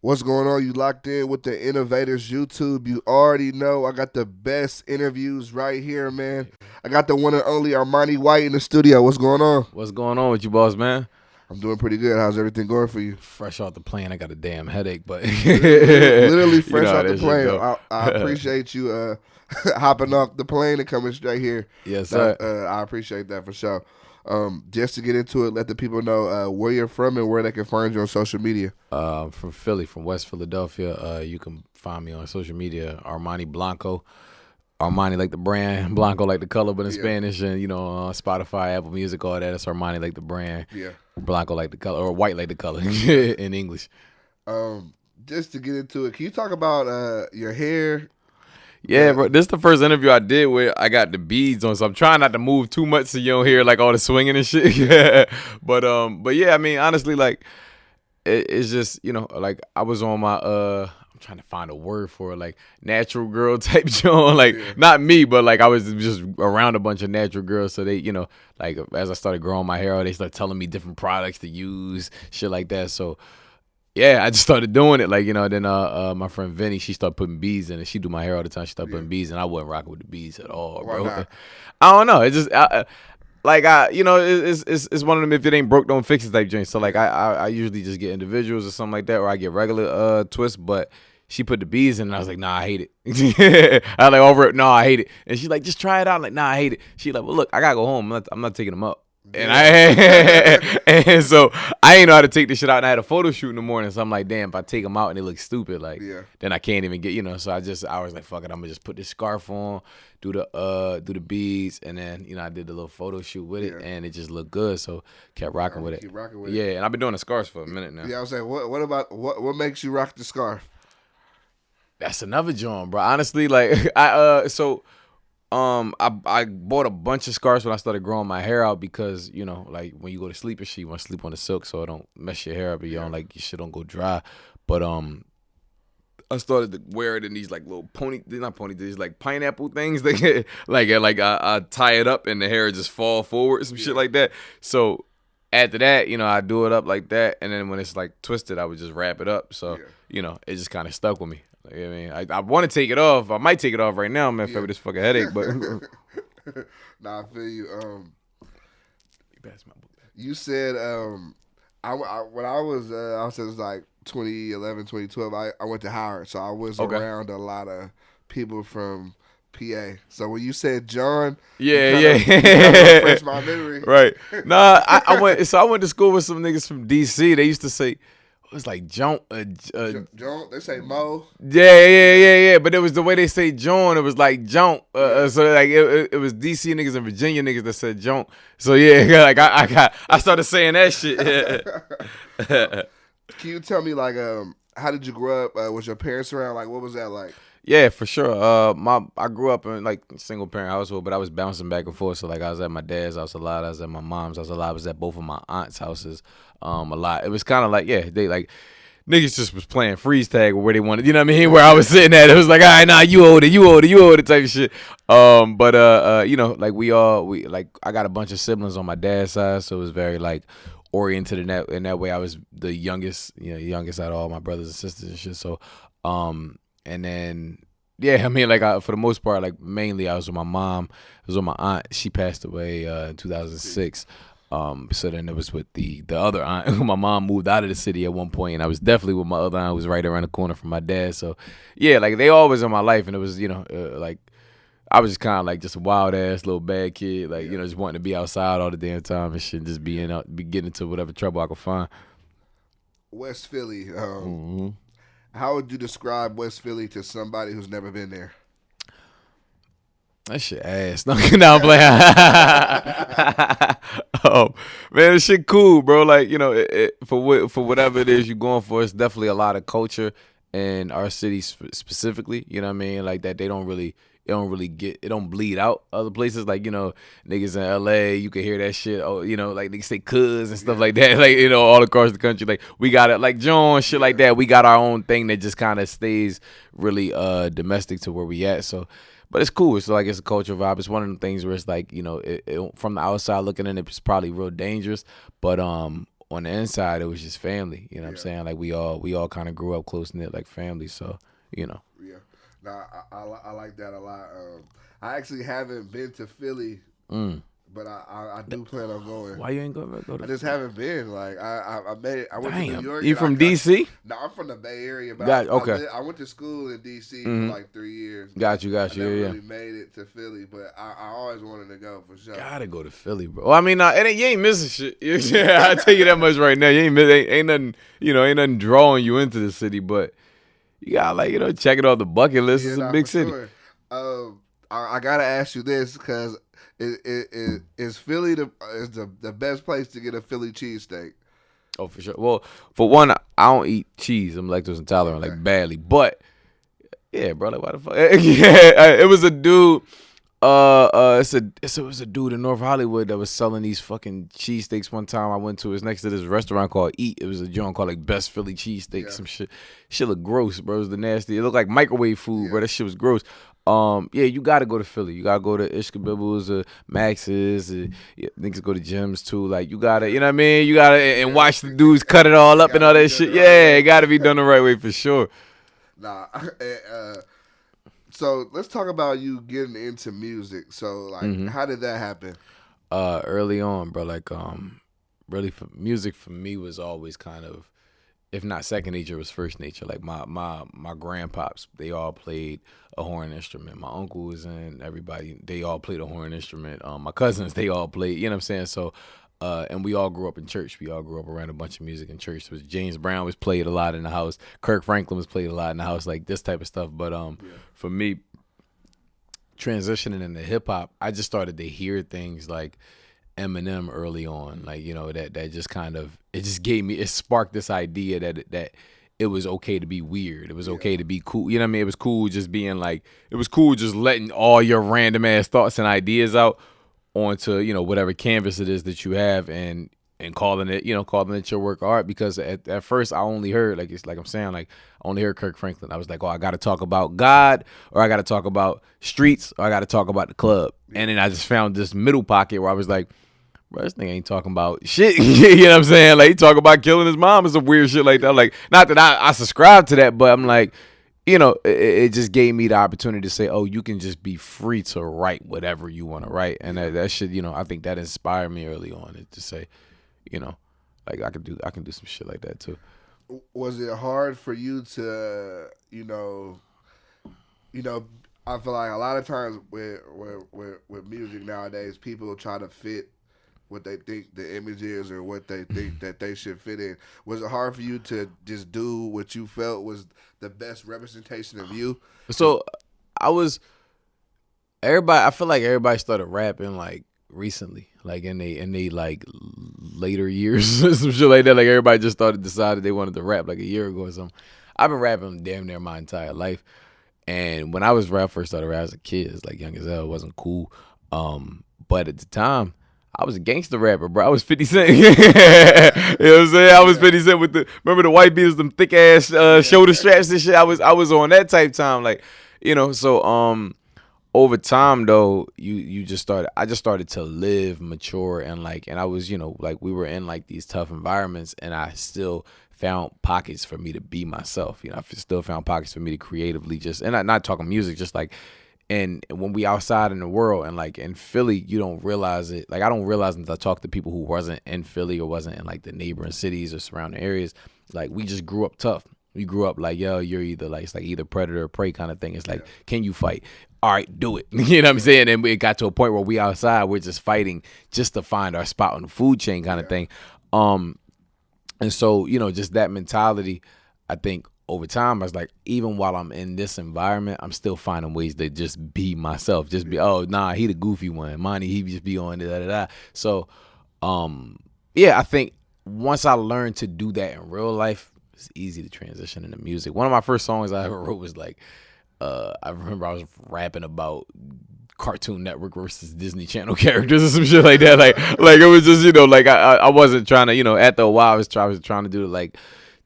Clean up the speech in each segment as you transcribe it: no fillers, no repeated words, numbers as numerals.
What's going on? You locked in with the Innovators YouTube. You already know I got the best interviews right here, man. I got the one and only Armani White in the studio. What's going on? What's going on with you, boss man? I'm doing pretty good. How's everything going for you? Fresh off the plane, I got a damn headache, but literally fresh off the plane. Go. I appreciate you hopping off the plane and coming straight here. Yes, sir. I appreciate that for sure. Just to get into it, let the people know where you're from and where they can find you on social media. From Philly, from West Philadelphia. You can find me on social media, Armani Blanco. Armani like the brand, Blanco like the color, but in Spanish, and Spotify, Apple Music, all that. That's Armani like the brand. Yeah. Blanco like the color, or white like the color in English. Just to get into it, can you talk about your hair? Yeah, bro. This is the first interview I did where I got the beads on, so I'm trying not to move too much so you don't hear like all the swinging and shit. Yeah, but yeah, I mean, honestly, like it's just like I was on my I'm trying to find a word for it, like natural girl type joint. Like not me, but like I was just around a bunch of natural girls, so they like as I started growing my hair out, they started telling me different products to use, shit like that. So. Yeah, I just started doing it, then my friend Vinny, she started putting beads in it. She do my hair all the time. She started putting beads, and I wasn't rocking with the beads at all, bro. Why not? I don't know. It's just it's one of them if it ain't broke, don't fix it type joints. So like I usually just get individuals or something like that, or I get regular twists. But she put the beads in, and I was like, nah, I hate it. I was like over it, no, I hate it. And she's like, just try it out. I'm like, nah, I hate it. She like, well, look, I gotta go home. I'm not taking them up. And and so I ain't know how to take this shit out, and I had a photo shoot in the morning. So I'm like, damn, if I take them out and they look stupid, then I can't even get, So I was like, fuck it, I'm gonna just put this scarf on, do the beads, and then I did the little photo shoot with it, and it just looked good. So kept rocking with it. Keep rocking with it. Yeah, and I've been doing the scarves for a minute now. Yeah, I was like, what makes you rock the scarf? That's another joint, bro. Honestly, like I bought a bunch of scarves when I started growing my hair out because, like when you go to sleep and shit, you want to sleep on the silk so it don't mess your hair up and your shit don't go dry. But I started to wear it in these like little these like pineapple things. They I tie it up and the hair just fall forward, some shit like that. So after that, I do it up like that, and then when it's like twisted, I would just wrap it up. So it just kind of stuck with me. Like, I mean, I want to take it off. I might take it off right now, man, for this fucking headache. But nah, I feel you. You passed my book. You said when I was like 2011, 2012. I went to Howard, so I was around a lot of people from PA. So when you said John, you refresh my memory. Right. Nah, I went to school with some niggas from DC. They used to say. It was like John. John, they say Mo. Yeah. But it was the way they say John. It was like John. So like it was DC niggas and Virginia niggas that said John. So yeah, like I started saying that shit. Can you tell me like how did you grow up? Was your parents around? Like what was that like? Yeah, for sure. I grew up in like single parent household, but I was bouncing back and forth. So like I was at my dad's house a lot, I was at my mom's house a lot, I was at both of my aunt's houses a lot. It was kind of like they like niggas just was playing freeze tag where they wanted, you know what I mean? Where I was sitting at, it was like, all right, nah, you hold it type of shit. Like we like I got a bunch of siblings on my dad's side, so it was very like oriented in that way. I was the youngest, youngest out of all my brothers and sisters and shit. So and then, I mean, like, for the most part, like, mainly I was with my mom. I was with my aunt. She passed away in 2006. So then it was with the other aunt. My mom moved out of the city at one point, and I was definitely with my other aunt who was right around the corner from my dad. So, yeah, like, they always in my life, and it was, like, I was just kind of like just a wild-ass little bad kid, like, just wanting to be outside all the damn time and shit, just be getting into whatever trouble I could find. West Philly, how would you describe West Philly to somebody who's never been there? That shit ass. No, I'm playing. Oh, man, this shit cool, bro. Like, for whatever it is you're going for, it's definitely a lot of culture in our city specifically. You know what I mean? Like that they don't really get, it don't bleed out other places. Like, niggas in LA, you can hear that shit. Oh, like niggas say cuz and stuff like that. Like, all across the country. Like, we got it, like John, shit like that. We got our own thing that just kind of stays really domestic to where we at. So, but it's cool. It's like, it's a cultural vibe. It's one of the things where it's like, from the outside looking in, it's probably real dangerous. But on the inside, it was just family. You know what I'm saying? Like we all kind of grew up close knit like family. So you know. Yeah. Now I like that a lot. I actually haven't been to Philly, but I do plan on going. Why you ain't go to? I just haven't been. Like I made it. I went to New York. You from DC? No, I'm from the Bay Area. But I went to school in DC for like 3 years. Got you. I never really made it to Philly, but I always wanted to go for sure. Gotta go to Philly, bro. Well, I mean, you ain't missing shit. Yeah, I tell you that much right now. You ain't nothing. Ain't nothing drawing you into the city, but you gotta check it off the bucket list. It's a big city. Sure. I gotta ask you this because is Philly the best place to get a Philly cheesesteak? Oh, for sure. Well, for one, I don't eat cheese. I'm lactose intolerant, like badly. But yeah, bro, like why the fuck? Yeah, it was a dude. It was a dude in North Hollywood that was selling these fucking cheesesteaks one time I went to. It was next to this restaurant called Eat. It was a joint called like Best Philly Cheesesteak. Some shit. Shit looked gross, bro. It was the nasty. It looked like microwave food, bro. That shit was gross. Yeah, you gotta go to Philly. You gotta go to Ishkabibbles, Max's. Niggas go to gyms too. Like you gotta, you know what I mean? You gotta and watch the dudes cut it all up and all that shit. Yeah, it gotta be done the right way for sure. Nah, so let's talk about you getting into music. So like, how did that happen? Early on, bro. Like, really, music for me was always kind of, if not second nature, it was first nature. Like my grandpops, they all played a horn instrument. My uncle was in. Everybody, they all played a horn instrument. My cousins, they all played. You know what I'm saying? So. And we all grew up in church. We all grew up around a bunch of music in church. So James Brown was played a lot in the house. Kirk Franklin was played a lot in the house, like this type of stuff. But for me, transitioning into hip hop, I just started to hear things like Eminem early on, like that just kind of it sparked this idea that it was okay to be weird. It was okay to be cool. You know what I mean? It was cool just being like, it was cool just letting all your random ass thoughts and ideas out onto whatever canvas it is that you have and calling it your work of art. Because at first I only heard I only heard Kirk Franklin. I was like, I got to talk about God, or I got to talk about streets, or I got to talk about the club. And then I just found this middle pocket where I was like, bro, this thing ain't talking about shit. You know what I'm saying? Like, he talk about killing his mom and some weird shit like that. Like, not that I subscribe to that, but I'm like, it just gave me the opportunity to say, you can just be free to write whatever you want to write. And that shit, I think that inspired me early on to say, like I can do some shit like that too. Was it hard for you to, I feel like a lot of times with music nowadays, people try to fit what they think the image is or what they think that they should fit in. Was it hard for you to just do what you felt was the best representation of you? So I feel like everybody started rapping like recently, like in they like later years, some shit like that. Like everybody just decided they wanted to rap like a year ago or something. I've been rapping damn near my entire life. And when I first started rapping as a kid, it's like young as hell, it wasn't cool. But at the time, I was a gangster rapper, bro. I was 50 Cent. You know what I'm saying? I was 50 Cent with remember the white beaters, them thick ass shoulder straps and shit. I was on that type time, like, so over time though, I just started to live mature and I was, like we were in like these tough environments, and I still found pockets for me to be myself. I still found pockets for me to creatively and I'm not talking music, just like. And when we outside in the world and like in Philly, you don't realize it. Like I don't realize until I talk to people who wasn't in Philly or wasn't in like the neighboring cities or surrounding areas. Like we just grew up tough. We grew up like, you're either like, it's like either predator or prey kind of thing. It's like, can you fight? All right, do it. You know what I'm saying? And it got to a point where we outside, we're just fighting just to find our spot on the food chain kind of thing. And so, just that mentality, I think, over time, I was like, even while I'm in this environment, I'm still finding ways to just be myself. Just be, he the goofy one. Monty, he just be on da. So, I think once I learned to do that in real life, it's easy to transition into music. One of my first songs I ever wrote was like, I remember I was rapping about Cartoon Network versus Disney Channel characters or some shit like that. Like it was just, like I wasn't trying to, after a while, I was trying to do like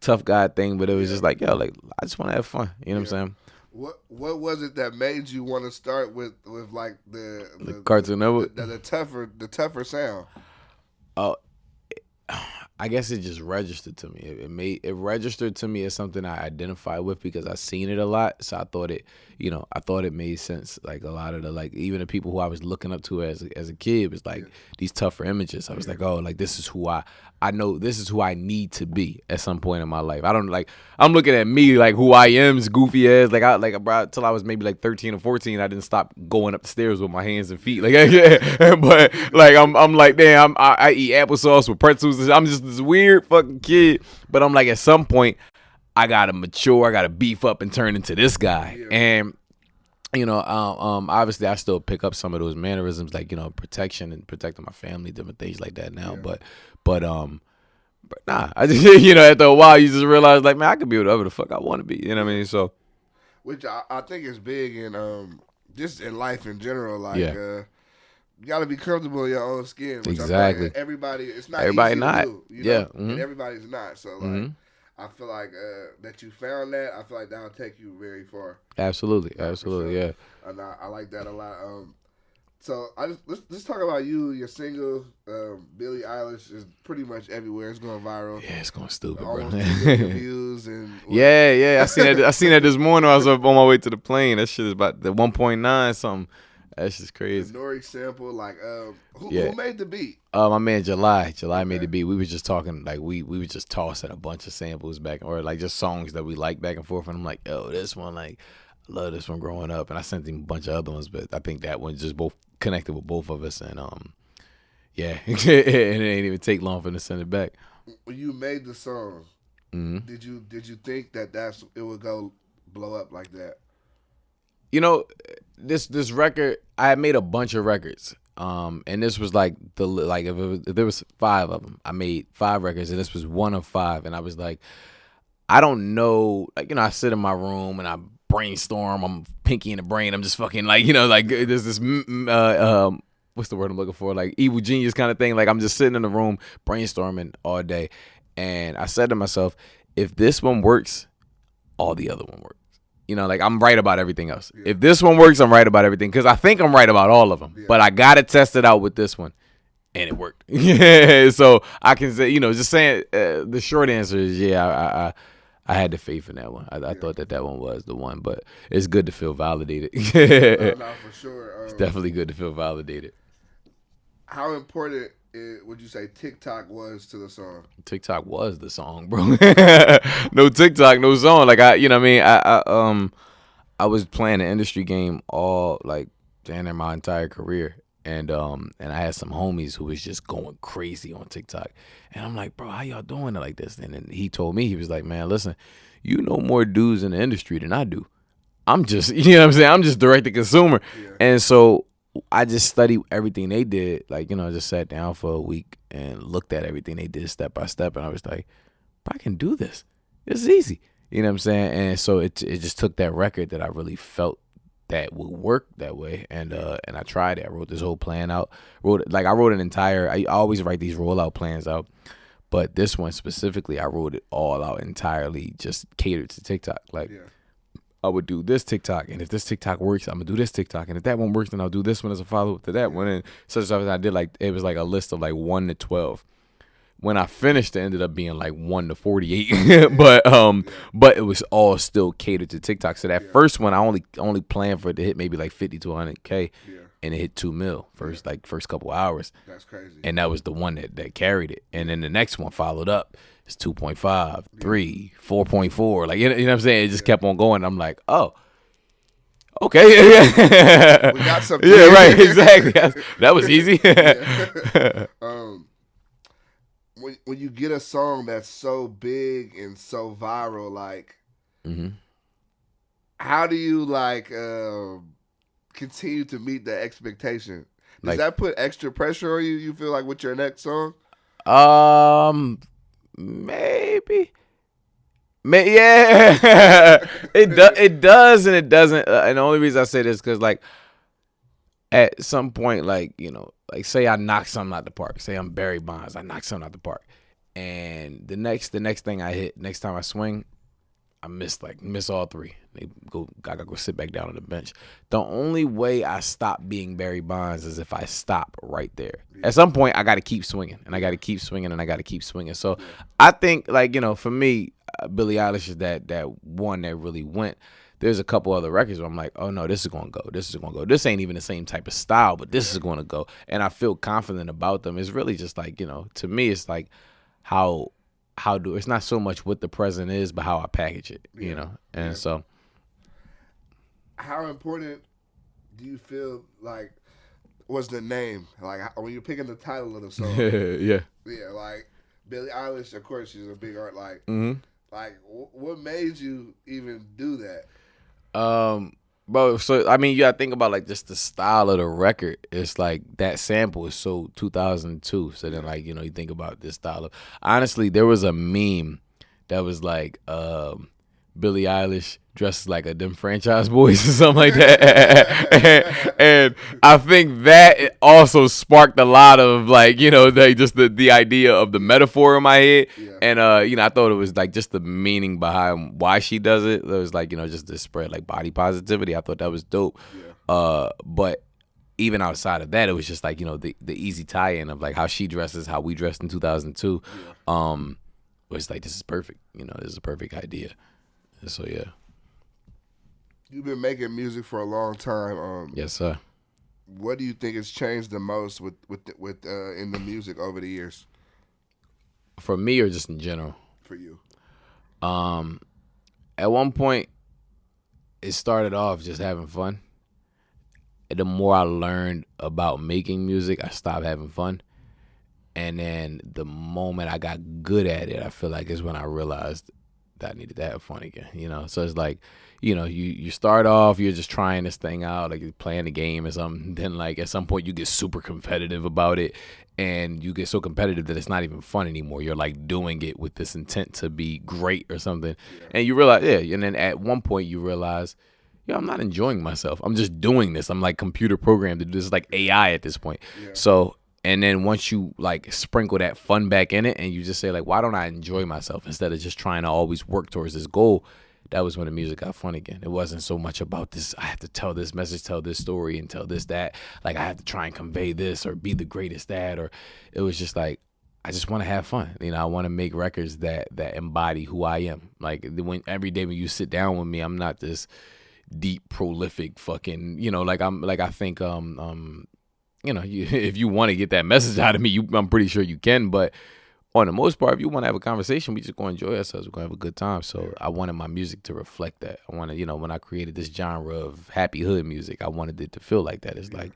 tough guy thing, but it was just like, like I just want to have fun. You know what I'm saying? What was it that made you want to start with like the Cartoon Network? The tougher sound? I guess it just registered to me. It registered to me as something I identify with because I seen it a lot. So I thought it made sense. Like a lot of even the people who I was looking up to as a kid was like these tougher images. I was like, oh, like this is who I know this is who I need to be at some point in my life. I don't like I'm looking at me like who I am is goofy as bro, till I was maybe like 13 or 14. I didn't stop going up the stairs with my hands and feet. Like but like I'm like, damn, I eat applesauce with pretzels. I'm just this weird fucking kid. But I'm like at some point I gotta mature, I gotta beef up and turn into this guy. And obviously I still pick up some of those mannerisms, like, protection and protecting my family, different things like that now. But nah, I just, after a while you just realize like, man, I could be whatever the fuck I want to be. You know what I mean? So, which I think is big in just in life in general. Like, you got to be comfortable in your own skin. Which exactly. I feel like everybody, it's not everybody easy not. to do, Mm-hmm. And everybody's not. So like. I feel like that you found that. I feel like that'll take you very far. Absolutely, sure. Yeah. And I like that a lot. So let's talk about you. Your single, Billie Eilish, is pretty much everywhere. It's going viral. Yeah, it's going stupid, almost bro. 2 million views and yeah. I seen that this morning. I was up on my way to the plane. That shit is about the 1.9 something. That's just crazy. The Nori sample, like, who made the beat? My man July made the beat. We was just talking, like we were just tossing a bunch of samples back, or like just songs that we like back and forth. And I'm like, yo, this one, like, I love this one growing up. And I sent him a bunch of other ones, but I think that one just both connected with both of us. And and it ain't even take long for him to send it back. When you made the song, did you think that it would go blow up like that? This record, I had made a bunch of records, and this was like if there was 5 of them, I made 5 records, and this was one of 5, and I was like, I don't know, like, I sit in my room and I brainstorm, I'm pinky in the brain, I'm just fucking like, like there's this what's the word I'm looking for, like evil genius kind of thing, like I'm just sitting in the room brainstorming all day, and I said to myself, if this one works, all the other one works. Like I'm right about everything else. Yeah. If this one works, I'm right about everything because I think I'm right about all of them. Yeah. But I got to test it out with this one, and it worked. So I can say, just saying the short answer is, I had the faith in that one. I thought that one was the one, but it's good to feel validated. No, for sure. It's definitely good to feel validated. How important would you say TikTok was to the song? TikTok was the song, bro. No TikTok, no song. Like I was playing the industry game all like damn near my entire career, and I had some homies who was just going crazy on TikTok, and I'm like, bro, how y'all doing it like this? And then he told me, he was like, man, listen, you know more dudes in the industry than I do. I'm just, I'm just direct to consumer, and so I just studied everything they did. Like, I just sat down for a week and looked at everything they did step by step. And I was like, I can do this. It's easy. You know what I'm saying? And so it just took that record that I really felt that would work that way. And I tried it. I wrote this whole plan out. I always write these rollout plans out. But this one specifically, I wrote it all out entirely, just catered to TikTok. Like, I would do this TikTok, and if this TikTok works, I'm gonna do this TikTok, and if that one works, then I'll do this one as a follow-up to that one, and such stuff. I did like it was like a list of like 1 to 12. When I finished, it ended up being like 1 to 48, but it was all still catered to TikTok. So that first one, I only planned for it to hit maybe like 50 to 100K, and it hit 2 mil first couple hours. That's crazy. And that was the one that carried it, and then the next one followed up. It's 2.5, 3, 4.4. Like, you know what I'm saying? It just kept on going. I'm like, oh, okay. We got something. Yeah, right. Exactly. That was easy. When you get a song that's so big and so viral, like, how do you continue to meet that expectation? Does that put extra pressure on you? You feel like with your next song? Maybe. Yeah. It does and it doesn't. And the only reason I say this is because, like, at some point, like, like say I knock something out the park. Say I'm Barry Bonds. I knock something out the park. And the next thing I hit, next time I swing, I miss all three. I gotta go sit back down on the bench. The only way I stop being Barry Bonds is if I stop right there. At some point, I gotta keep swinging, and I gotta keep swinging, and I gotta keep swinging. So I think, like, for me, Billie Eilish is that one that really went. There's a couple other records where I'm like, oh no, this is gonna go. This is gonna go. This ain't even the same type of style, but this is gonna go. And I feel confident about them. It's really just like, to me, it's like how it's not so much what the present is, but how I package it, And so, how important do you feel like was the name? Like when you're picking the title of the song? yeah. Like Billie Eilish, of course, she's a big art. Like, like what made you even do that? Bro, so I mean, you gotta think about like just the style of the record. It's like that sample is so 2002. So then, like, you think about this style of. Honestly, there was a meme that was like, Billie Eilish dressed like a them franchise boys or something like that. and I think that it also sparked a lot of like, just the idea of the metaphor in my head. Yeah. And, I thought it was like just the meaning behind why she does it. It was like, just to spread like body positivity. I thought that was dope. Yeah. But even outside of that, it was just like, the easy tie-in of like how she dresses, how we dressed in 2002. Yeah. Was like, this is perfect. This is a perfect idea. So yeah. You've been making music for a long time. Yes, sir. What do you think has changed the most with in the music over the years? For me, or just in general? For you. At one point, it started off just having fun. And the more I learned about making music, I stopped having fun. And then the moment I got good at it, I feel like is when I realized that I needed to have fun again, So it's like, you start off, you're just trying this thing out, like you're playing a game or something. Then like at some point you get super competitive about it, and you get so competitive that it's not even fun anymore. You're like doing it with this intent to be great or something. Yeah. And you realize, and then at one point you realize, I'm not enjoying myself. I'm just doing this. I'm like computer programmed to do this. It's like AI at this point. Yeah. So, and then once you like sprinkle that fun back in it and you just say like, why don't I enjoy myself instead of just trying to always work towards this goal? That was when the music got fun again. It wasn't so much about this, I have to tell this message, tell this story, and tell this, that. Like I have to try and convey this or be the greatest that. Or it was just like, I just want to have fun. I want to make records that embody who I am. Like every day when you sit down with me, I'm not this deep, prolific fucking, I think, if you want to get that message out of me, I'm pretty sure you can. But on the most part, if you want to have a conversation, we just going to enjoy ourselves. We're going to have a good time. So I wanted my music to reflect that. I wanted, when I created this genre of happy hood music, I wanted it to feel like that. It's like,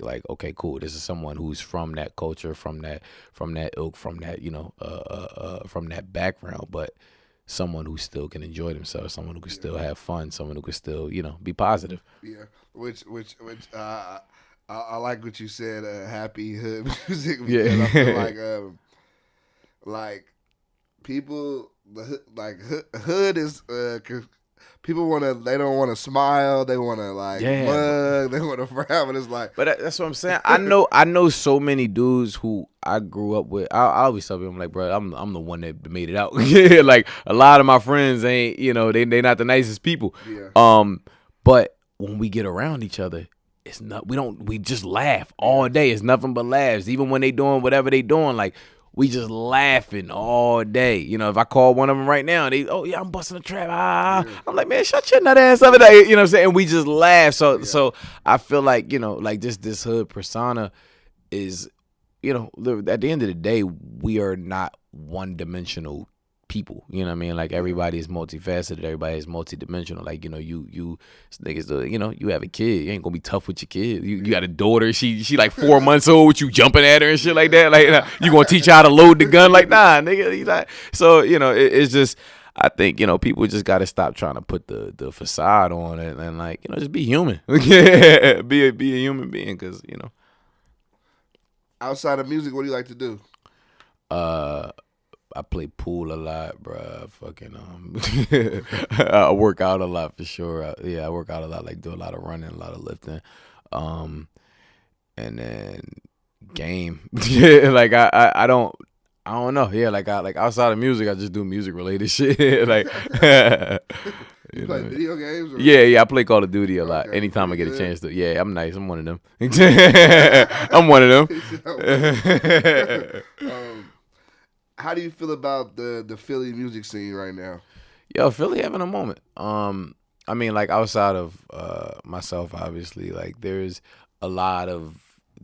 like okay, cool. This is someone who's from that culture, from that ilk, from that, from that background, but someone who still can enjoy themselves, someone who can still have fun, someone who can still, be positive. Yeah, which I like what you said, happy hood music. Yeah, I feel like people, hood is people they don't want to smile, they want to mug, they want to frown, but it's like. But that's what I'm saying. I know so many dudes who I grew up with. I always tell them like, bro, I'm the one that made it out. Like a lot of my friends ain't, they not the nicest people. Yeah. But when we get around each other, it's not. We just laugh all day. It's nothing but laughs. Even when they doing whatever they doing, like we just laughing all day. If I call one of them right now, I'm busting a trap. Yeah. I'm like, man, shut your nut ass up. You know what I'm saying? And we just laugh. So I feel like like this hood persona is, at the end of the day, we are not one-dimensional people. You know what I mean? Like everybody is multifaceted. Everybody is multidimensional. Like, you niggas, you have a kid. You ain't gonna be tough with your kid. You got a daughter. She like 4 months old with you jumping at her and shit like that. Like you gonna teach her how to load the gun? Like, nah, nigga. Like, so, it's just, I think, people just got to stop trying to put the facade on it and like, just be human. be a human being, because, Outside of music, what do you like to do? I play pool a lot, bro. I work out a lot for sure. I work out a lot, like do a lot of running, a lot of lifting, and then game. Like I'm I don't know. Yeah, like outside of music, I just do music related shit. Like, you play video games? Or? Yeah. I play Call of Duty a lot. Anytime I get a chance to. Yeah, I'm nice. I'm one of them. I'm one of them. How do you feel about the Philly music scene right now? Yo, Philly having a moment. I mean, like outside of myself, obviously, like there's a lot of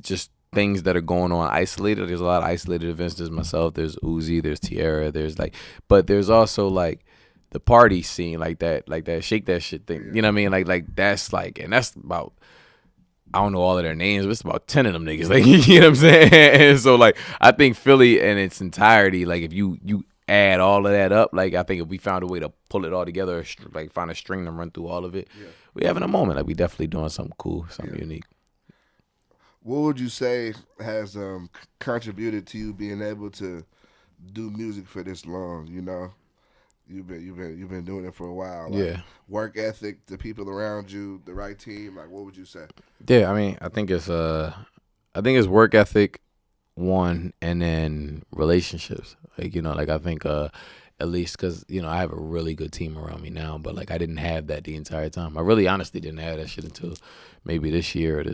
just things that are going on isolated. There's a lot of isolated events. There's myself. There's Uzi. There's Tierra. There's like, but there's also like the party scene, like that shake that shit thing. You know what I mean? Like that's like, and that's about. I don't know all of their names, but it's about 10 of them niggas. Like, you know what I'm saying? And so like, I think Philly in its entirety, like if you add all of that up, like I think if we found a way to pull it all together, like find a string to run through all of it, we having a moment. Like we definitely doing something cool, something unique. What would you say has contributed to you being able to do music for this long? You know, you've been doing it for a while. Like, work ethic, the people around you, the right team. Like, what would you say? Yeah, I mean, I think it's work ethic, one, and then relationships. Like, you know, like I think at least because, you know, I have a really good team around me now, but like I didn't have that the entire time. I really honestly didn't have that shit until maybe this year.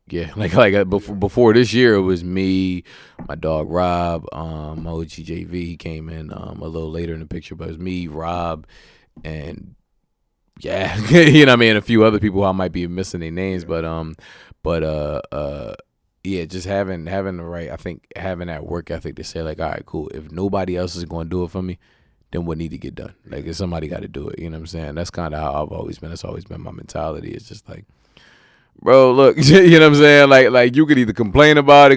Before this year, it was me, my dog Rob, my OG JV. He came in a little later in the picture, but it was me, Rob, and you know what I mean, a few other people who I might be missing their names, yeah, just having the right, I think having that work ethic to say like, all right, cool. If nobody else is going to do it for me, then what need to get done? Like, if somebody got to do it, you know what I'm saying? That's kind of how I've always been. That's always been my mentality. It's just like, bro, look, you know what I'm saying? Like you could either complain about,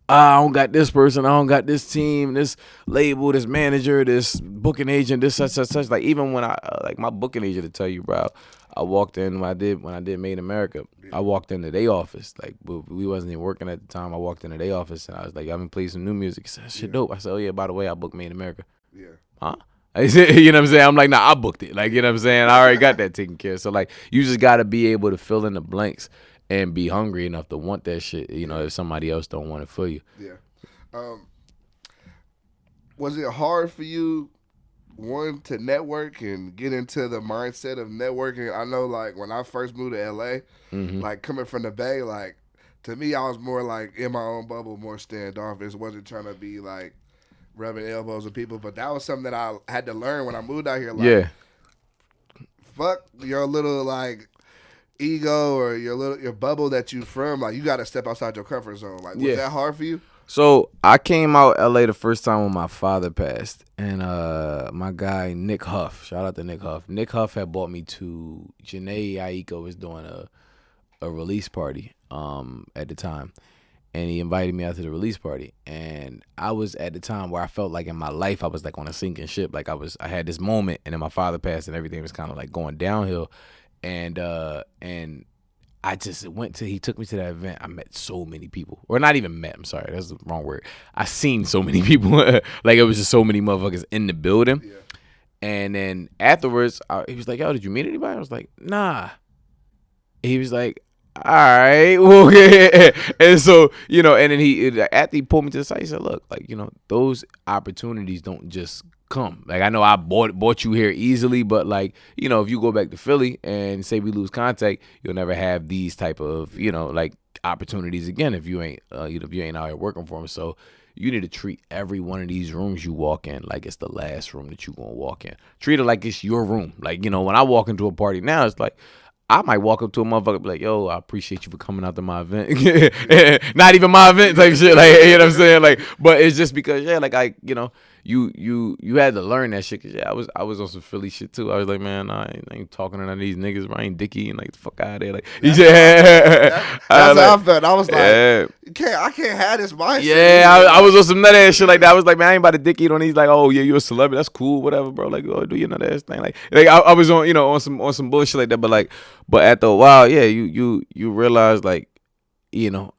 I don't got this person, I don't got this team, this label, this manager, this booking agent, this such. Like even when I like my booking agent to tell you, bro, I walked in when I did Made in America. I walked into their office. Like we wasn't even working at the time. I walked into their office and I was like, I've been playing some new music. He said, shit dope. I said, oh yeah, by the way, I booked Made in America. Yeah. Huh? I said, you know what I'm saying? I'm like, nah, I booked it. Like, you know what I'm saying? I already got that taken care of. So like, you just got to be able to fill in the blanks and be hungry enough to want that shit, you know, if somebody else don't want it for you. Yeah. Was it hard for you, one, to network and get into the mindset of networking? I know, like, when I first moved to LA, like, coming from the Bay, like, to me, I was more, like, in my own bubble, more standoffish. Wasn't trying to be, like, rubbing elbows with people. But that was something that I had to learn when I moved out here. Like, fuck your little, like, ego or your bubble that you from. Like, you got to step outside your comfort zone. Like, was that hard for you? So I came out LA the first time when my father passed, and my guy Nick Huff, shout out to Nick Huff. Nick Huff had brought me to Janae Aiko was doing a release party at the time, and he invited me out to the release party. And I was at the time where I felt like in my life I was like on a sinking ship. Like I had this moment, and then my father passed, and everything was kind of like going downhill, and I just he took me to that event. I met so many people. Or not even met, I'm sorry, that's the wrong word. I seen so many people. Like, it was just so many motherfuckers in the building. Yeah. And then afterwards, he was like, yo, did you meet anybody? I was like, nah. He was like, all right. Well, yeah. And so, you know, and then after he pulled me to the side, he said, look, like, you know, those opportunities don't just come. Like, I know I bought you here easily, but like, you know, if you go back to Philly and say we lose contact, you'll never have these type of, you know, like opportunities again if you ain't if you ain't out here working for them. So you need to treat every one of these rooms you walk in like it's the last room that you gonna walk in. Treat it like it's your room. Like, you know, when I walk into a party now, it's like I might walk up to a motherfucker and be like, yo, I appreciate you for coming out to my event. Not even my event type shit. Like, you know what I'm saying? Like, but it's just because, like, I, you know, you had to learn that shit. Cause I was on some Philly shit too. I was like, man, I ain't talking to none of these niggas, bro. I ain't Dickie and like the fuck out of there. Like, that's how I felt. I was like, I can't have this mindset. Yeah, I was on some nut ass shit like that. I was like, man, I ain't about to Dickie on these. Like, oh yeah, you a celebrity, that's cool, whatever, bro. Like, go do your nut ass thing. Like I was on, you know, on some bullshit like that. But after a while, yeah, you realize like, you know.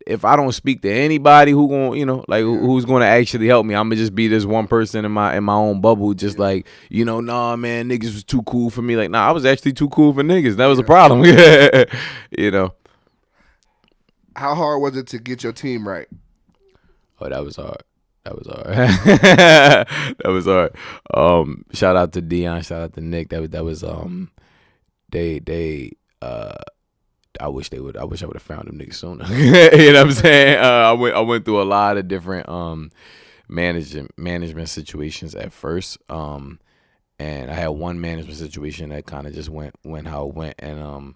If I don't speak to anybody who gon', you know, like who's gonna actually help me, I'm gonna just be this one person in my own bubble, just like, you know, nah, man, niggas was too cool for me. Like, nah, I was actually too cool for niggas. That was a problem. You know. How hard was it to get your team right? Oh, that was hard. That was hard. That was hard. Shout out to Dion. Shout out to Nick. That was they I wish they would. I wish I would have found them niggas sooner. You know what I'm saying? I went through a lot of different management situations at first. And I had one management situation that kind of just went how it went, and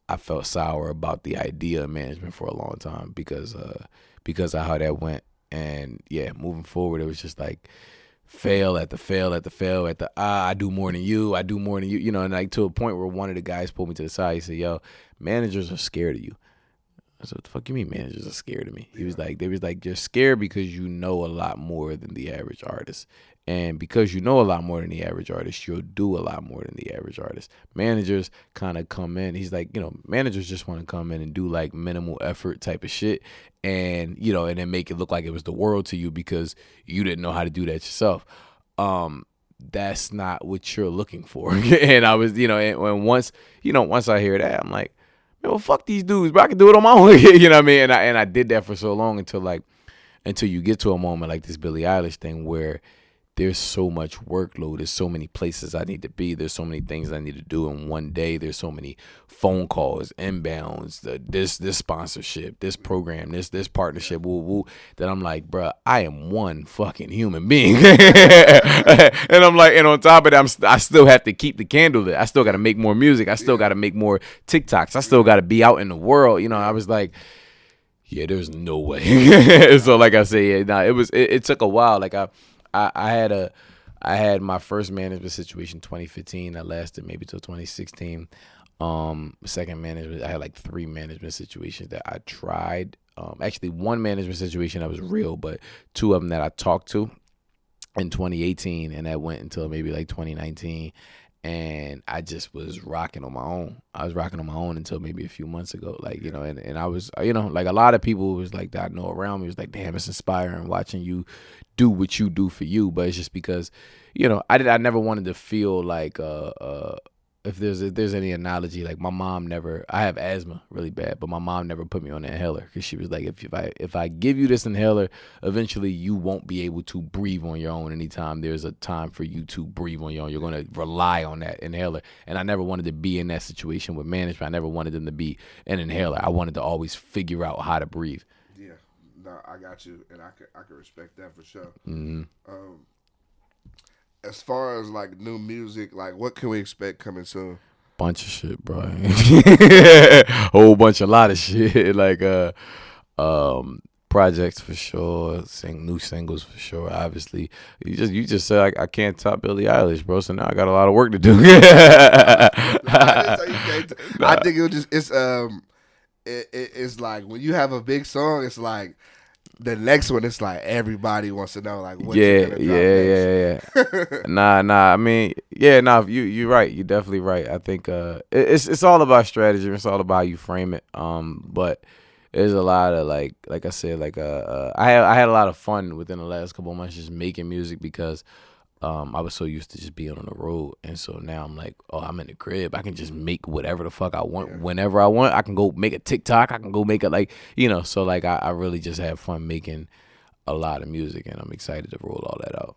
I felt sour about the idea of management for a long time because of how that went. And yeah, moving forward, it was just like fail at the I do more than you, you know, and like to a point where one of the guys pulled me to the side. He said, "Yo, managers are scared of you." I said, "What the fuck you mean managers are scared of me?" He was like, "You're scared because you know a lot more than the average artist. And because you know a lot more than the average artist, you'll do a lot more than the average artist. Managers kind of come in." He's like, managers just want to come in and do like minimal effort type of shit. And, and then make it look like it was the world to you because you didn't know how to do that yourself. That's not what you're looking for." And I was, and once I hear that, I'm like, "Man, well, fuck these dudes, but I can do it on my own." You know what I mean? And I did that for so long until you get to a moment like this Billie Eilish thing where there's so much workload. There's so many places I need to be. There's so many things I need to do in one day. There's so many phone calls, inbounds, this sponsorship, this program, this partnership, that I'm like, bruh, I am one fucking human being. And I'm like, and on top of that, I still have to keep the candle lit. I still got to make more music. I still got to make more TikToks. I still got to be out in the world. I was like, yeah, there's no way. So like I say, it took a while. Like I had my first management situation 2015 that lasted maybe till 2016. Second management, I had like 3 management situations that I tried. Actually, one management situation that was real, but 2 of them that I talked to in 2018, and that went until maybe like 2019. And I just was rocking on my own. I was rocking on my own until maybe a few months ago. Like, and I was, like a lot of people was like that I know around me was like, damn, it's inspiring watching you do what you do for you. But it's just because, I never wanted to feel like, if there's any analogy, like my mom never, I have asthma really bad, but my mom never put me on an inhaler because she was like, if I give you this inhaler, eventually you won't be able to breathe on your own anytime there's a time for you to breathe on your own. You're going to rely on that inhaler. And I never wanted to be in that situation with management. I never wanted them to be an inhaler. I wanted to always figure out how to breathe. Yeah, no, I got you, and I could respect that for sure. Mm-hmm. As far as like new music, like what can we expect coming soon? Bunch of shit, bro. Whole bunch, a lot of shit. Like projects for sure, new singles for sure. Obviously, you just said I can't top Billie Eilish, bro. So now I got a lot of work to do. I think it's like when you have a big song, it's like the next one, it's like everybody wants to know, like, what you gonna drop next. Nah. I mean, you're right. You're definitely right. I think it's all about strategy. It's all about how you frame it. But there's a lot of like I said, like I had a lot of fun within the last couple of months just making music because I was so used to just being on the road, and so now I'm like, oh, I'm in the crib. I can just make whatever the fuck I want whenever I want. I can go make a TikTok. I can go make it so like I really just have fun making a lot of music, and I'm excited to roll all that out.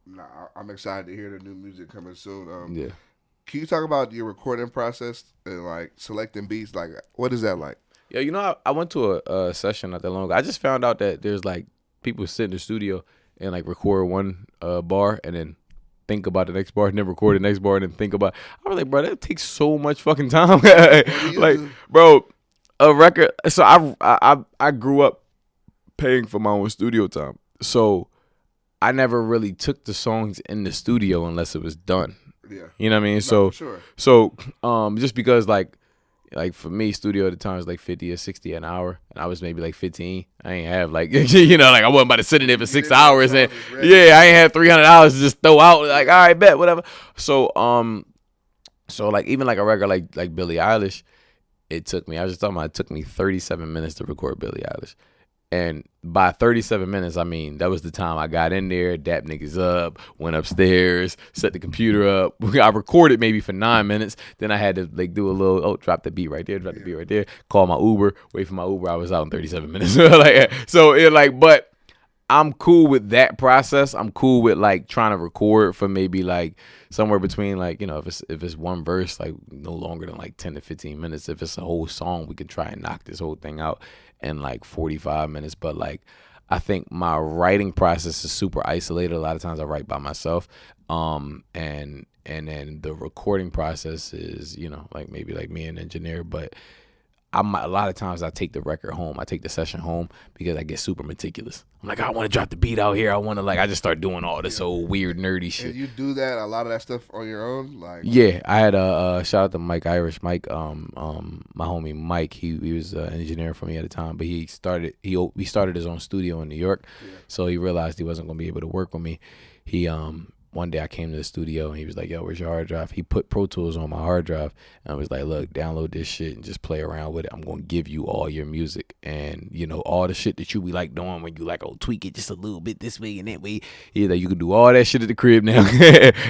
Nah, I'm excited to hear the new music coming soon. Yeah. Can you talk about your recording process and like selecting beats? Like, what is that like? Yeah, I went to a session not that long ago. I just found out that there's like people sit in the studio and like record one bar and then think about the next bar and then record the next bar and then think about. I was like, bro, that takes so much fucking time. Like, bro, a record. So I grew up paying for my own studio time, so I never really took the songs in the studio unless it was done. Yeah, you know what I mean. No, so sure. So just because like for me, studio at the time was like 50 or 60 an hour, and I was maybe like 15. I ain't have like like I wasn't about to sit in there for 6 hours, and I ain't had $300 to just throw out. Like, all right, bet, whatever. So like even like a record like Billie Eilish, it took me 37 minutes to record Billie Eilish. And by 37 minutes, I mean, that was the time I got in there, dapped niggas up, went upstairs, set the computer up. I recorded maybe for 9 minutes. Then I had to like do a little, drop the beat right there, call my Uber, wait for my Uber. I was out in 37 minutes. But I'm cool with that process. I'm cool with like trying to record for maybe like somewhere between like, you know, if it's one verse, like no longer than like 10 to 15 minutes. If it's a whole song, we could try and knock this whole thing out in like 45 minutes. But like, I think my writing process is super isolated. A lot of times I write by myself. And then the recording process is, you know, like maybe like me and an engineer, but a lot of times I take the record home. I take the session home because I get super meticulous. I'm like, I want to drop the beat out here. I just start doing all this old weird nerdy shit. And you do that, a lot of that stuff on your own? Like, yeah, I had a shout out to Mike Irish. Mike, my homie Mike, he was an engineer for me at the time, but he started his own studio in New York. Yeah. So he realized he wasn't going to be able to work with me. He one day I came to the studio and he was like, yo, where's your hard drive? He put Pro Tools on my hard drive and I was like, look, download this shit and just play around with it. I'm going to give you all your music and, you know, all the shit that you be like doing when you like, oh, tweak it just a little bit this way and that way. Yeah, you can do all that shit at the crib now.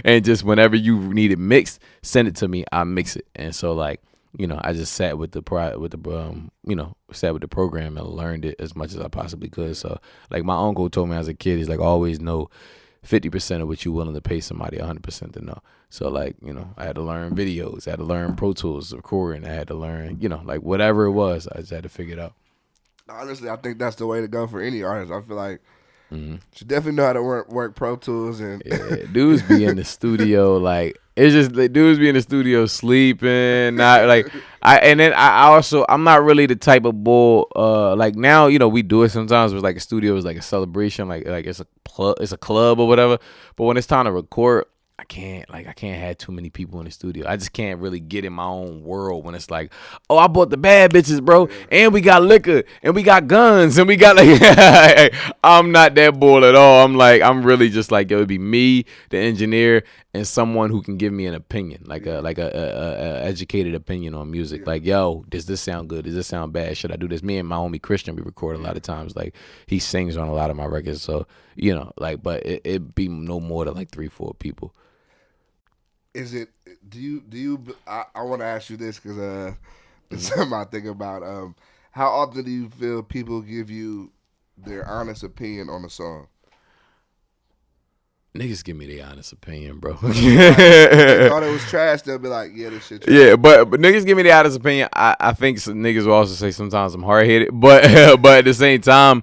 And just whenever you need it mixed, send it to me. I mix it. And so like, you know, I just sat with the program and learned it as much as I possibly could. So like my uncle told me as a kid, he's like, always know 50% of what you're willing to pay somebody 100% to know. So like, you know, I had to learn videos, I had to learn Pro Tools, recording, I had to learn, you know, like whatever it was, I just had to figure it out. Honestly, I think that's the way to go for any artist. I feel like you definitely know how to work Pro Tools and dudes be in the studio like it's just like dudes be in the studio sleeping, not like I'm not really the type of bull like now, you know, we do it sometimes with like a studio is like a celebration, like it's a club or whatever. But when it's time to record, I can't have too many people in the studio. I just can't really get in my own world when it's like, oh, I bought the bad bitches, bro, and we got liquor, and we got guns, and we got like, I'm not that bull at all. I'm really just like, it would be me, the engineer, and someone who can give me an opinion, like a educated opinion on music. Like, yo, does this sound good? Does this sound bad? Should I do this? Me and my homie Christian, we record a lot of times. Like, he sings on a lot of my records, so you know, like, but it be no more than like 3-4 people. Is it? Do you? I want to ask you this because it's something I think about. How often do you feel people give you their honest opinion on a song? Niggas give me their honest opinion, bro. They thought it was trash. They'll be like, yeah, this shit trash. Yeah, but niggas give me their honest opinion. I think some niggas will also say sometimes I'm hard headed, but at the same time,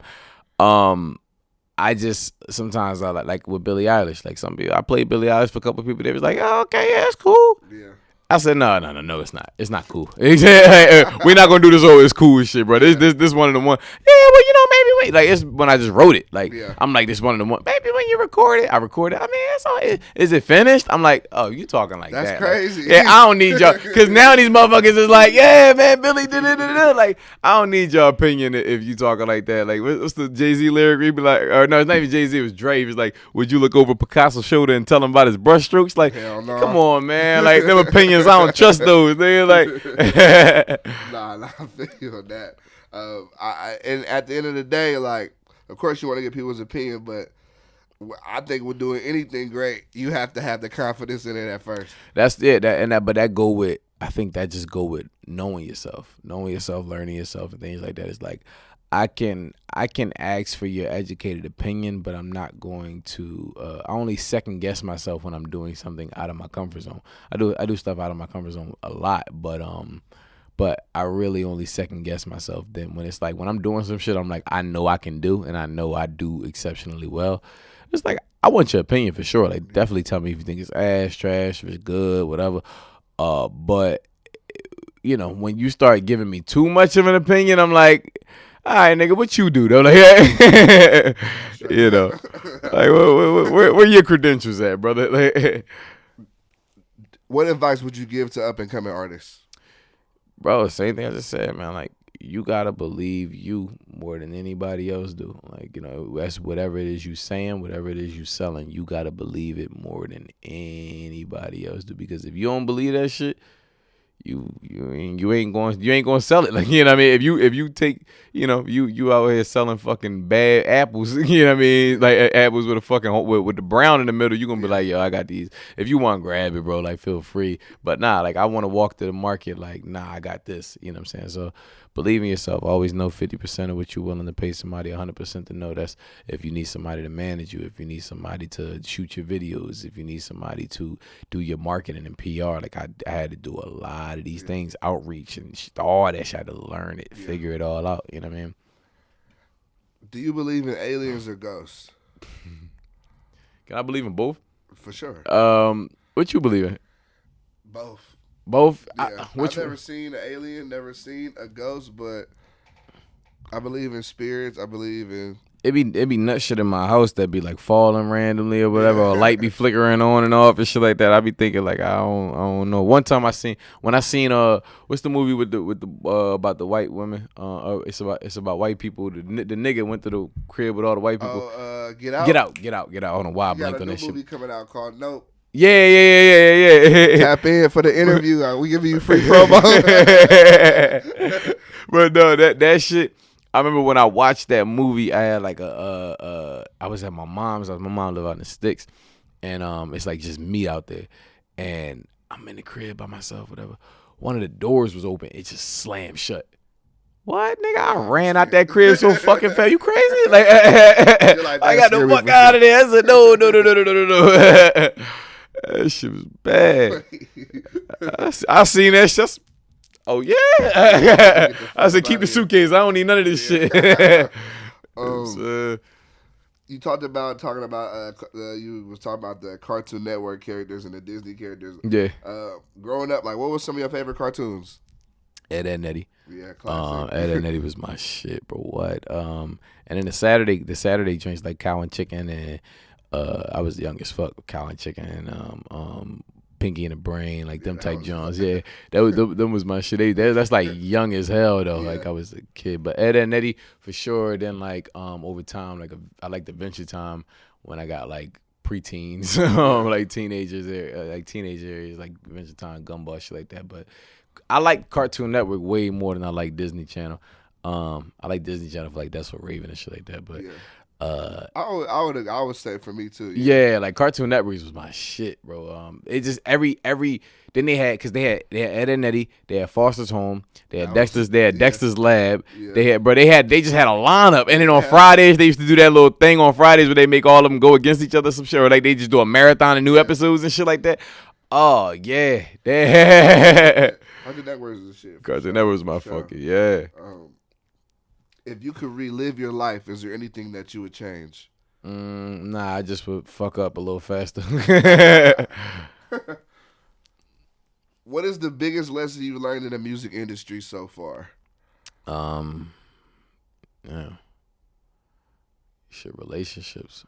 I just sometimes I like with Billie Eilish. Like some people, I played Billie Eilish for a couple of people. They was like, "Oh, okay, yeah, it's cool." Yeah. I said, no, it's not. It's not cool. We're not gonna do this. Oh, it's cool and shit, bro. This one of the one. Yeah, well, you know, maybe wait. Like it's when I just wrote it. Like I'm like this one of the one. Maybe when you record it, I record it. I mean, it's all. Is it finished? I'm like, oh, you talking like that's that? Crazy. Like, yeah, I don't need y'all because now these motherfuckers is like, yeah, man, Billy did it. Like I don't need your opinion if you talking like that. Like what's the Jay-Z lyric? He'd be like, or no, it's not even Jay-Z. It was Dre. He was like, would you look over Picasso's shoulder and tell him about his brush strokes? Like, hell no. Come on, man. Like them opinions, I don't trust those. They like nah, I feel that. And at the end of the day, like, of course you want to get people's opinion, but I think with doing anything great, you have to have the confidence in it at first. That's it. But that go with. I think that just go with knowing yourself, learning yourself, and things like that. It's like I can ask for your educated opinion, but I'm not going to. I only second guess myself when I'm doing something out of my comfort zone. I do stuff out of my comfort zone a lot, but I really only second guess myself then when it's like when I'm doing some shit I'm like I know I can do and I know I do exceptionally well. It's like I want your opinion for sure. Like definitely tell me if you think it's ass, trash, if it's good, whatever. But you know when you start giving me too much of an opinion, I'm like. All right, nigga, what you do though? Like, you know, like where your credentials at, brother? Like, what advice would you give to up and coming artists? Bro, same thing I just said, man. Like, you gotta believe you more than anybody else do. Like, you know, that's whatever it is you saying, whatever it is you selling, you gotta believe it more than anybody else do. Because if you don't believe that shit, you ain't going to sell it. Like, you know what I mean? If you take, you out here selling fucking bad apples, you know what I mean? Like apples with a fucking with the brown in the middle, you gonna be like, yo, I got these. If you want to grab it, bro, like feel free. But nah, like I want to walk to the market like, nah, I got this. You know what I'm saying? So believe in yourself. Always know 50% of what you're willing to pay somebody, 100% to know. That's if you need somebody to manage you, if you need somebody to shoot your videos, if you need somebody to do your marketing and PR. Like I had to do a lot of these things, outreach and all that shit. I had to learn it, figure it all out. You know what I mean? Do you believe in aliens or ghosts? Can I believe in both? For sure. What you believe in? Both. Both? Yeah. I've never seen an alien, never seen a ghost, but I believe in spirits. I believe in... It be nut shit in my house that be like falling randomly or whatever, or light be flickering on and off and shit like that. I be thinking like I don't know. One time I seen what's the movie with the about the white women? It's about white people. The nigga went to the crib with all the white people. Get out. Get out. I don't know why I blinked on that shit. Movie coming out called Nope. Yeah. Tap in for the interview. We giving you free promo. But no, that shit. I remember when I watched that movie, I had like I was at my mom's. My mom lived out in the sticks, and it's like just me out there, and I'm in the crib by myself, whatever. One of the doors was open. It just slammed shut. What, nigga? I ran out that crib so fucking fast. You crazy? Like I got the fuck out of there. I said, no. That shit was bad. I seen that shit. Oh yeah. I said, keep the suitcase. I don't need none of this shit. You talking about you was talking about the Cartoon Network characters and the Disney characters. Yeah. Growing up, like, what was some of your favorite cartoons? Ed, Edd n Eddy. Yeah, classic. Ed, Edd n Eddy was my shit, bro. What? And then the Saturday joints like Cow and Chicken, and I was young as fuck with Cow and Chicken, and Pinky and the Brain, like them type Johns. Yeah, them was my shit. That's like young as hell though. Yeah. Like I was a kid, but Ed, Edd n Eddy for sure. Then like over time, like I liked Adventure Time when I got like preteens, like teenagers, like Adventure Time, Gumball, shit like that. But I like Cartoon Network way more than I like Disney Channel. I like Disney Channel for like That's So Raven and shit like that. But I would say for me too. Yeah, like Cartoon Networks was my shit, bro. It just every then they had Ed, Edd n Eddy, they had Foster's Home, they had Dexter's Lab. Yeah. They just had a lineup, and then on Fridays they used to do that little thing on Fridays where they make all of them go against each other, some shit, or like they just do a marathon of new episodes and shit like that. Oh yeah, Cartoon Networks is shit. Cartoon Networks my fucking If you could relive your life, is there anything that you would change? Nah, I just would fuck up a little faster. What is the biggest lesson you've learned in the music industry so far? Relationships.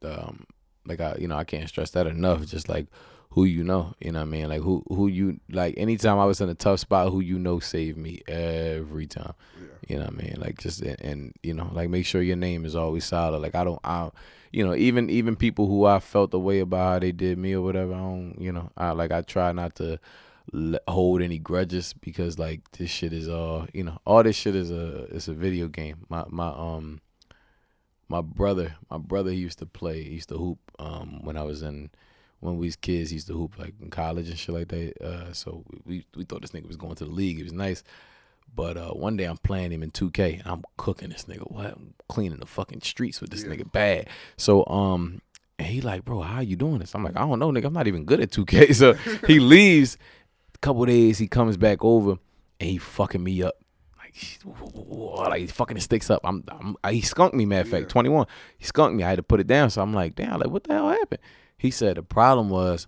Like I can't stress that enough. Just like who you know what I mean? Like who you like. Anytime I was in a tough spot, who you know saved me every time. Yeah. You know what I mean? Like just and like make sure your name is always solid. Like I even people who I felt the way about how they did me or whatever. I try not to hold any grudges because like this shit is all this shit is a video game. My brother he used to hoop when we was kids. He used to hoop like in college and shit like that. So we thought this nigga was going to the league. It was nice. But one day I'm playing him in 2K and I'm cooking this nigga. What? I'm cleaning the fucking streets with this nigga bad. So and he like, bro, how you doing this? I'm like, I don't know, nigga. I'm not even good at 2K. So he leaves. A couple of days he comes back over and he fucking me up. Like he's fucking the sticks up. He skunked me, matter of fact, 21. He skunked me. I had to put it down. So I'm like, damn, like what the hell happened? He said the problem was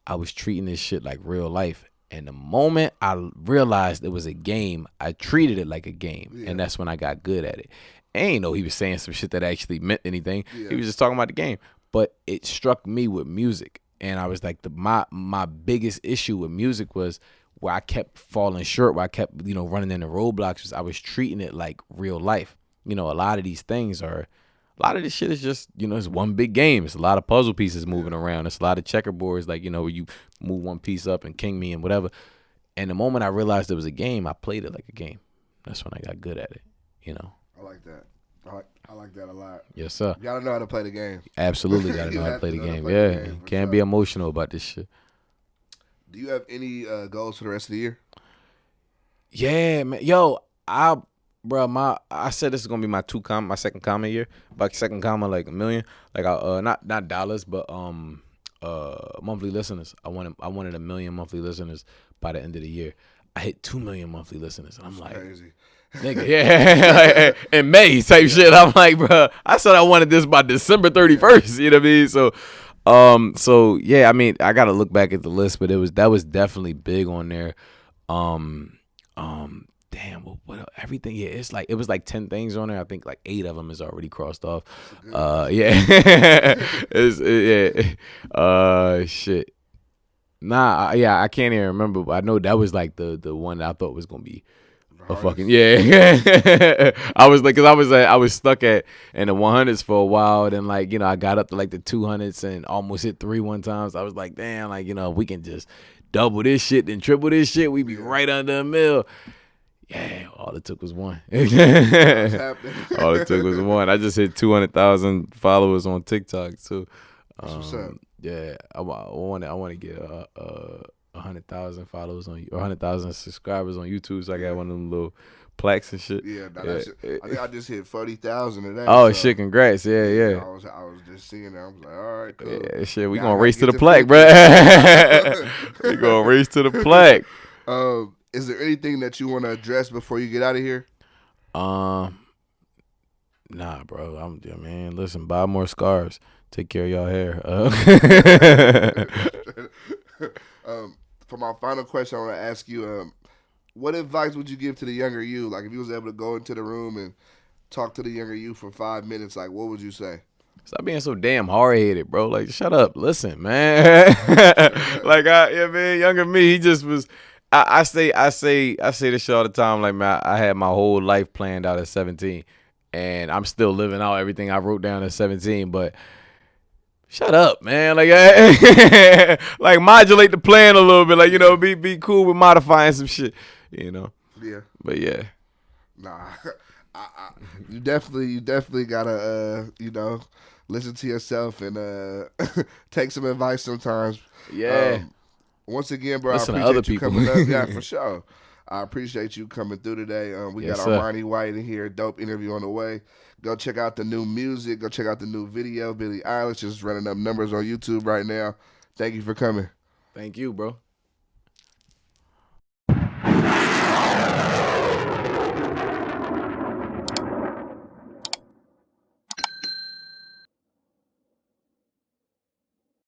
I was treating this shit like real life. And the moment I realized it was a game, I treated it like a game. Yeah. And that's when I got good at it. I ain't know he was saying some shit that actually meant anything. Yeah. He was just talking about the game. But it struck me with music. And I was like, my biggest issue with music was where I kept falling short, where I kept, running into roadblocks, was I was treating it like real life. A lot of these things are, a lot of this shit is just, it's one big game. It's a lot of puzzle pieces moving around. It's a lot of checkerboards, like, where you move one piece up and king me and whatever. And the moment I realized it was a game, I played it like a game. That's when I got good at it, you know. I like that. I like that a lot. Yes, sir. You gotta know how to play the game. Absolutely got to know how to play the game. Yeah, can't be emotional about this shit. Do you have any goals for the rest of the year? Yeah, man. Yo, I said this is gonna be my second comment year. But second comment like 1 million. Like not dollars, but monthly listeners. I wanted 1 million monthly listeners by the end of the year. I hit 2 million monthly listeners. And I'm like, crazy. Nigga, yeah, in May type shit. I'm like, bro, I said I wanted this by December 31st. You know what I mean? So yeah, I mean, I gotta look back at the list, but that was definitely big on there. Damn, what everything? Yeah, it was like 10 things on there. I think like 8 of them is already crossed off. Yeah, shit. Nah, yeah, I can't even remember, but I know that was like the one that I thought was gonna be. A fucking I was like, cause I was stuck in the 100s for a while, and like, you know, I got up to like the 200s and almost hit 3 one time. So I was like, damn, like, you know, we can just double this shit and triple this shit, we be right under a mil. Yeah, all it took was 1. All it took was 1. I just hit 200,000 followers on TikTok too. That's what's up. Yeah, I want to get 100,000 followers or 100,000 subscribers on YouTube, so I got one of them little plaques and shit. Yeah, I think I just hit 40,000 today. Oh, so. Shit! Congrats! Yeah. I was just seeing that. I was like, all right, cool. Yeah, shit. We gonna race to the plaque, bro. We gonna race to the plaque. Is there anything that you want to address before you get out of here? Nah, bro. Man, listen, buy more scarves. Take care of y'all hair. For my final question, I want to ask you, what advice would you give to the younger you? Like, if you was able to go into the room and talk to the younger you for 5 minutes, like, what would you say? Stop being so damn hard-headed, bro. Like, shut up. Listen, man. Like, man, younger me, he just was. I say this shit all the time. Like, man, I had my whole life planned out at 17, and I'm still living out everything I wrote down at 17, but. Shut up, man. Like, like modulate the plan a little bit. Like, you know, be cool with modifying some shit. You know. Yeah. But yeah. Nah, you definitely gotta you know, listen to yourself and take some advice sometimes. Yeah. Once again, bro, listen I to other appreciate you people. coming up. Yeah, for sure. I appreciate you coming through today. We got Armani White in here. Dope interview on the way. Go check out the new music. Go check out the new video. Billie Eilish is running up numbers on YouTube right now. Thank you for coming. Thank you, bro.